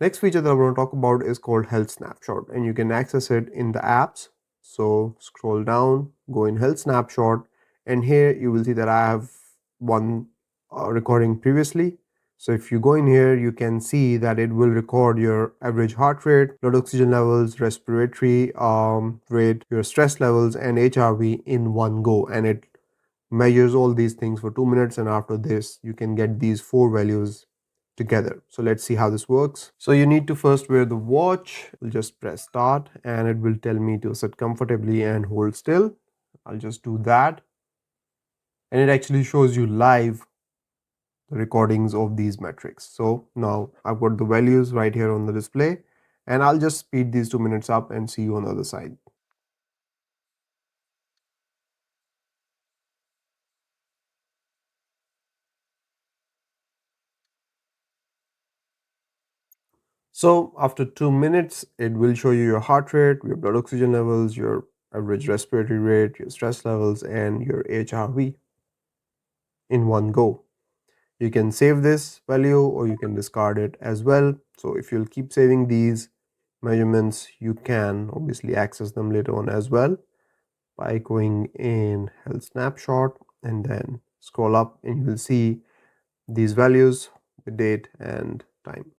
Next feature that I want to talk about is called Health Snapshot, and you can access it in the apps. So scroll down, go in Health Snapshot, and here you will see that I have one recording previously. So if you go in here, you can see that it will record your average heart rate, blood oxygen levels, respiratory rate, your stress levels, and HRV in one go, and it measures all these things for 2 minutes, and after this you can get these four values together. So let's see how this works. So you need to first wear the watch. I'll just press start and it will tell me to sit comfortably and hold still. I'll just do that, and it actually shows you live the recordings of these metrics. So now I've got the values right here on the display, and I'll just speed these 2 minutes up and see you on the other side. So after 2 minutes, it will show you your heart rate, your blood oxygen levels, your average respiratory rate, your stress levels, and your HRV in one go. You can save this value or you can discard it as well. So if you'll keep saving these measurements, you can obviously access them later on as well by going in Health Snapshot and then scroll up, and you will see these values, the date and time.